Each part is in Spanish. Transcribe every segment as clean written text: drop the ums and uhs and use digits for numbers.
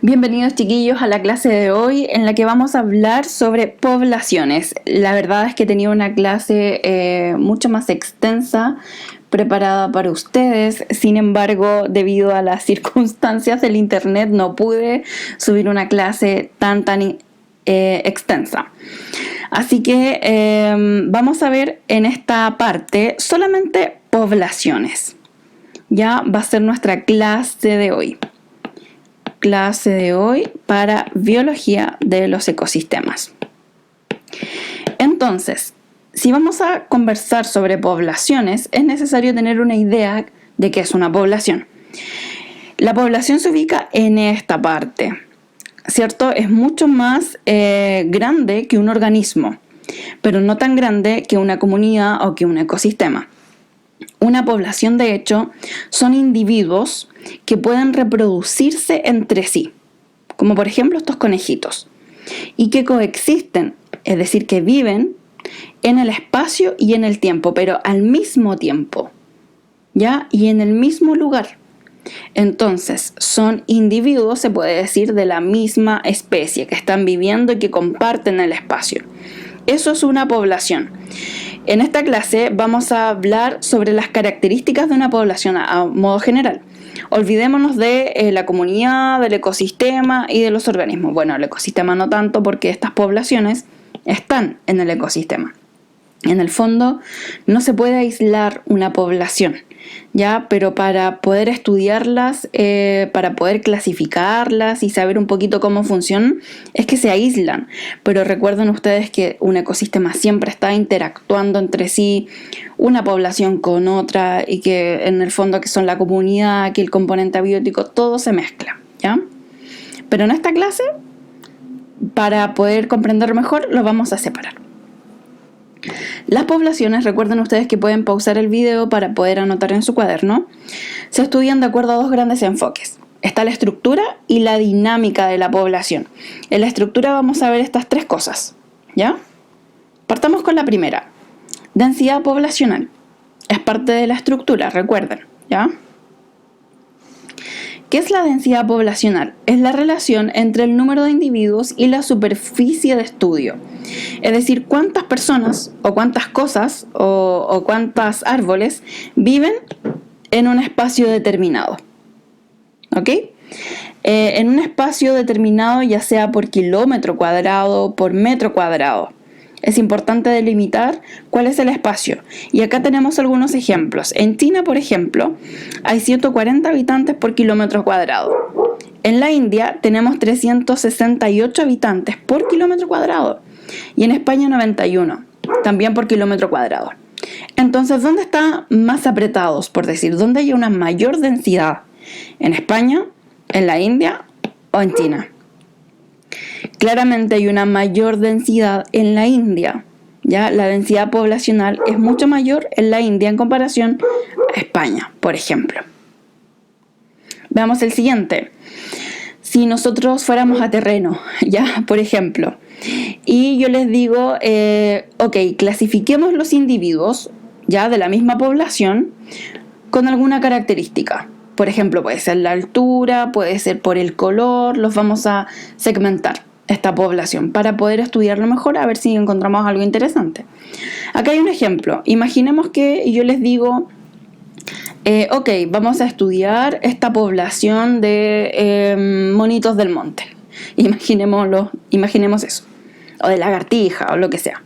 Bienvenidos chiquillos a la clase de hoy en la que vamos a hablar sobre poblaciones. La verdad es que tenía una clase mucho más extensa preparada para ustedes. Sin embargo, debido a las circunstancias del internet no pude subir una clase tan extensa. Así que vamos a ver en esta parte solamente poblaciones. Ya va a ser nuestra clase de hoy. Clase de hoy para biología de los ecosistemas. Entonces, si vamos a conversar sobre poblaciones, es necesario tener una idea de qué es una población. La población se ubica en esta parte, ¿cierto? Es mucho más grande que un organismo, pero no tan grande que una comunidad o que un ecosistema. Una población, de hecho, son individuos que pueden reproducirse entre sí, como por ejemplo estos conejitos, y que coexisten, es decir, que viven en el espacio y en el tiempo, pero al mismo tiempo, ¿ya? Y en el mismo lugar. Entonces, son individuos, se puede decir, de la misma especie, que están viviendo y que comparten el espacio. Eso es una población. En esta clase vamos a hablar sobre las características de una población a modo general. Olvidémonos de la comunidad, del ecosistema y de los organismos. Bueno, el ecosistema no tanto porque estas poblaciones están en el ecosistema. En el fondo no se puede aislar una población, ¿ya? Pero para poder estudiarlas, para poder clasificarlas y saber un poquito cómo funcionan, es que se aíslan. Pero recuerden ustedes que un ecosistema siempre está interactuando entre sí, una población con otra, y que en el fondo que son la comunidad, que el componente abiótico, todo se mezcla, ¿ya? Pero en esta clase, para poder comprender mejor, lo vamos a separar. Las poblaciones, recuerden ustedes que pueden pausar el video para poder anotar en su cuaderno, se estudian de acuerdo a dos grandes enfoques. Está la estructura y la dinámica de la población. En la estructura vamos a ver estas tres cosas, ¿ya? Partamos con la primera. Densidad poblacional. Es parte de la estructura, recuerden, ¿ya? ¿Qué es la densidad poblacional? Es la relación entre el número de individuos y la superficie de estudio. Es decir, cuántas personas o cuántas cosas o cuántos árboles viven en un espacio determinado. ¿Ok? En un espacio determinado, ya sea por kilómetro cuadrado, por metro cuadrado. Es importante delimitar cuál es el espacio. Y acá tenemos algunos ejemplos. En China, por ejemplo, hay 140 habitantes por kilómetro cuadrado. En la India tenemos 368 habitantes por kilómetro cuadrado. Y en España 91, también por kilómetro cuadrado. Entonces, ¿dónde están más apretados, por decir? ¿Dónde hay una mayor densidad? ¿En España, en la India o en China? Claramente hay una mayor densidad en la India, ¿ya? La densidad poblacional es mucho mayor en la India en comparación a España, por ejemplo. Veamos el siguiente. Si nosotros fuéramos a terreno, ¿ya? Por ejemplo, y yo les digo, ok, clasifiquemos los individuos, ¿ya? De la misma población con alguna característica. Por ejemplo, puede ser la altura, puede ser por el color, los vamos a segmentar esta población para poder estudiarlo mejor, a ver si encontramos algo interesante. Acá hay un ejemplo. Imaginemos que yo les digo, ok, vamos a estudiar esta población de monitos del monte. Imaginemos eso. O de lagartija o lo que sea.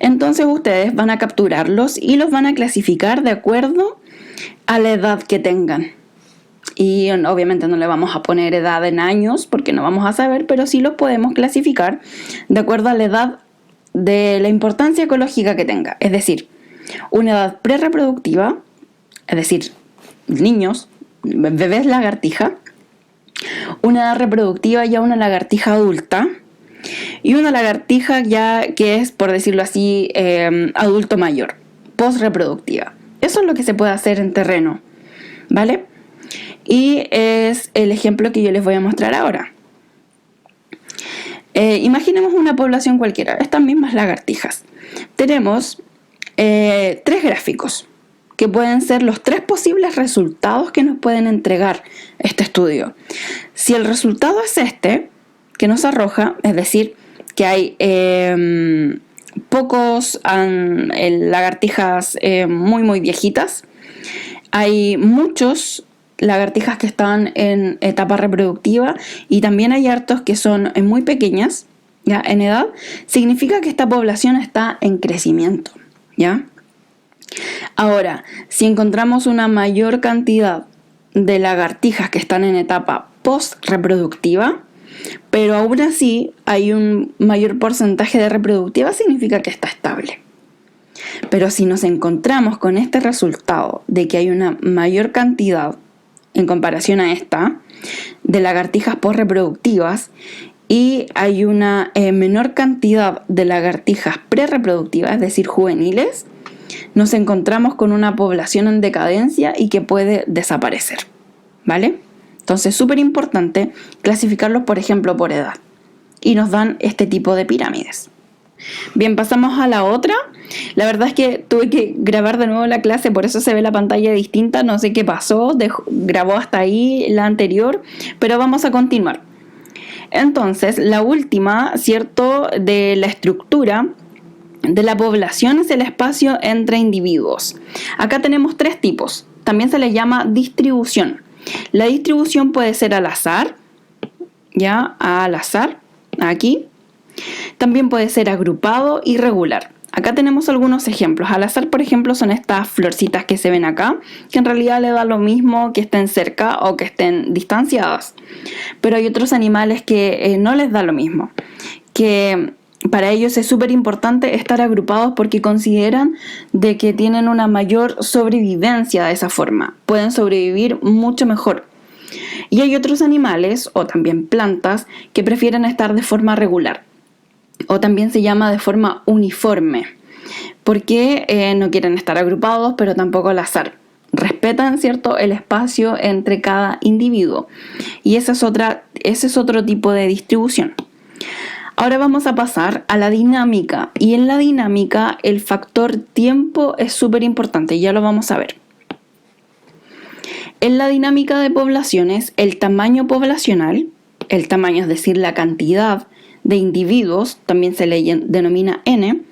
Entonces ustedes van a capturarlos y los van a clasificar de acuerdo a la edad que tengan. Y obviamente no le vamos a poner edad en años porque no vamos a saber, pero sí los podemos clasificar de acuerdo a la edad de la importancia ecológica que tenga. Es decir, una edad prerreproductiva, es decir, niños, bebés lagartija, una edad reproductiva ya una lagartija adulta y una lagartija ya que es, por decirlo así, adulto mayor, postreproductiva. Eso es lo que se puede hacer en terreno, ¿vale? Y es el ejemplo que yo les voy a mostrar ahora. Imaginemos una población cualquiera, estas mismas lagartijas. Tenemos tres gráficos, que pueden ser los 3 posibles resultados que nos pueden entregar este estudio. Si el resultado es este, que nos arroja, es decir, que hay pocos lagartijas muy viejitas, hay muchos lagartijas que están en etapa reproductiva y también hay hartos que son muy pequeñas, ¿ya? En edad, significa que esta población está en crecimiento, ¿ya? Ahora, si encontramos una mayor cantidad de lagartijas que están en etapa post-reproductiva, pero aún así hay un mayor porcentaje de reproductiva, significa que está estable. Pero si nos encontramos con este resultado de que hay una mayor cantidad en comparación a esta de lagartijas post-reproductivas y hay una menor cantidad de lagartijas pre-reproductivas, es decir, juveniles, nos encontramos con una población en decadencia y que puede desaparecer, ¿vale? Entonces, súper importante clasificarlos, por ejemplo, por edad. Y nos dan este tipo de pirámides. Bien, pasamos a la otra. La verdad es que tuve que grabar de nuevo la clase, por eso se ve la pantalla distinta. No sé qué pasó, grabó hasta ahí la anterior, pero vamos a continuar. Entonces, la última, ¿cierto?, de la estructura de la población es el espacio entre individuos. Acá tenemos 3 tipos. También se les llama distribución. La distribución puede ser al azar, ¿ya? Al azar, aquí. También puede ser agrupado y regular. Acá tenemos algunos ejemplos. Al azar, por ejemplo, son estas florcitas que se ven acá, que en realidad le da lo mismo que estén cerca o que estén distanciadas. Pero hay otros animales que no les da lo mismo, que para ellos es súper importante estar agrupados porque consideran de que tienen una mayor sobrevivencia de esa forma. Pueden sobrevivir mucho mejor. Y hay otros animales, o también plantas, que prefieren estar de forma regular. O también se llama de forma uniforme. Porque no quieren estar agrupados, pero tampoco al azar. Respetan, ¿cierto?, el espacio entre cada individuo. Y ese es otro tipo de distribución. Ahora vamos a pasar a la dinámica. Y en la dinámica el factor tiempo es súper importante. Ya lo vamos a ver. En la dinámica de poblaciones, el tamaño poblacional, el tamaño es decir, la cantidad de individuos, también se le denomina N,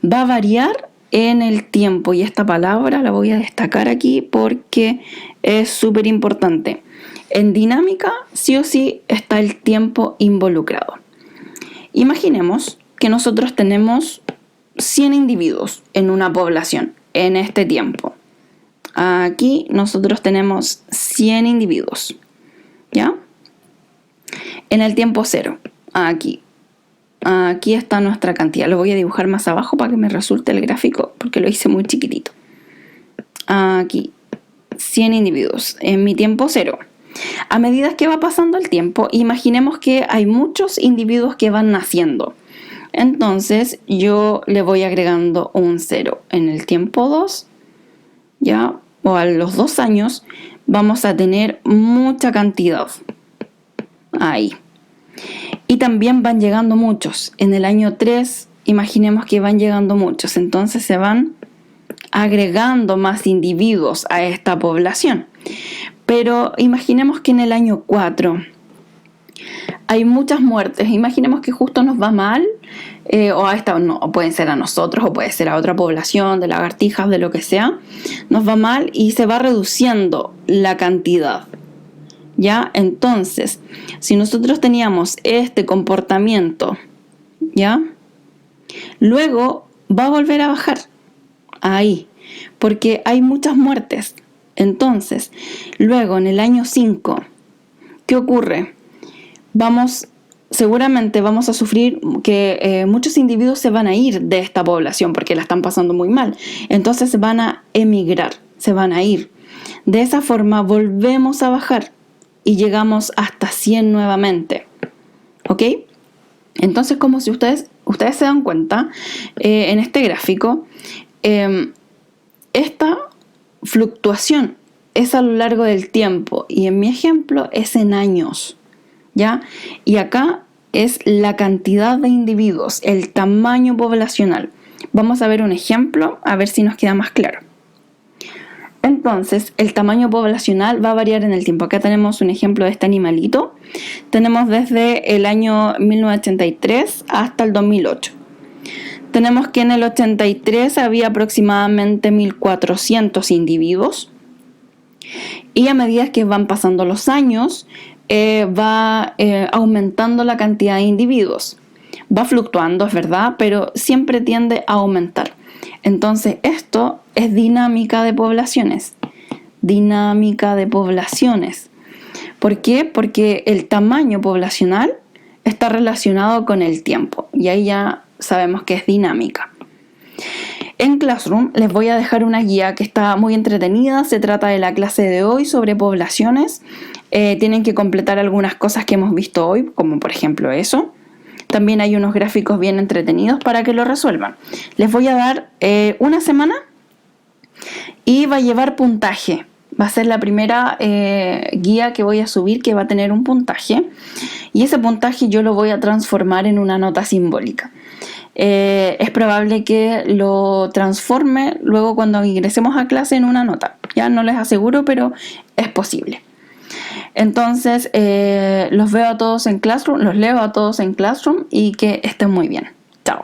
va a variar en el tiempo. Y esta palabra la voy a destacar aquí porque es súper importante. En dinámica, sí o sí, está el tiempo involucrado. Imaginemos que nosotros tenemos 100 individuos en una población en este tiempo. Aquí nosotros tenemos 100 individuos, ¿ya? En el tiempo 0, aquí está nuestra cantidad. Lo voy a dibujar más abajo para que me resulte el gráfico porque lo hice muy chiquitito. Aquí, 100 individuos en mi tiempo 0. A medida que va pasando el tiempo, imaginemos que hay muchos individuos que van naciendo. Entonces yo le voy agregando un 0 en el tiempo 2, ¿ya? O a los 2 años vamos a tener mucha cantidad. Ahí. Y también van llegando muchos. En el año 3, imaginemos que van llegando muchos. Entonces se van agregando más individuos a esta población. Pero imaginemos que en el año 4 hay muchas muertes. Imaginemos que justo nos va mal, o pueden ser a nosotros, o puede ser a otra población de lagartijas, de lo que sea. Nos va mal y se va reduciendo la cantidad, ¿ya? Entonces, si nosotros teníamos este comportamiento, ¿ya? Luego va a volver a bajar. Ahí. Porque hay muchas muertes. Entonces, luego en el año 5, ¿qué ocurre? Seguramente vamos a sufrir que muchos individuos se van a ir de esta población porque la están pasando muy mal. Entonces se van a emigrar, se van a ir. De esa forma volvemos a bajar y llegamos hasta 100 nuevamente. ¿Ok? Entonces, como si ustedes se dan cuenta, en este gráfico, esta fluctuación es a lo largo del tiempo y en mi ejemplo es en años, ¿ya? Y acá es la cantidad de individuos, el tamaño poblacional. Vamos a ver un ejemplo, a ver si nos queda más claro. Entonces, el tamaño poblacional va a variar en el tiempo. Acá tenemos un ejemplo de este animalito. Tenemos desde el año 1983 hasta el 2008. Tenemos que en el 83 había aproximadamente 1.400 individuos. Y a medida que van pasando los años, va aumentando la cantidad de individuos. Va fluctuando, es verdad, pero siempre tiende a aumentar. Entonces, esto es dinámica de poblaciones. Dinámica de poblaciones. ¿Por qué? Porque el tamaño poblacional está relacionado con el tiempo. Y ahí ya sabemos que es dinámica. En Classroom les voy a dejar una guía que está muy entretenida. Se trata de la clase de hoy sobre poblaciones. Tienen que completar algunas cosas que hemos visto hoy, como por ejemplo eso. También hay unos gráficos bien entretenidos para que lo resuelvan. Les voy a dar una semana y va a llevar puntaje. Va a ser la primera guía que voy a subir que va a tener un puntaje. Y ese puntaje yo lo voy a transformar en una nota simbólica. Es probable que lo transforme luego cuando ingresemos a clase en una nota. Ya no les aseguro, pero es posible. Entonces, los veo a todos en Classroom, los leo a todos en Classroom y que estén muy bien. Chao.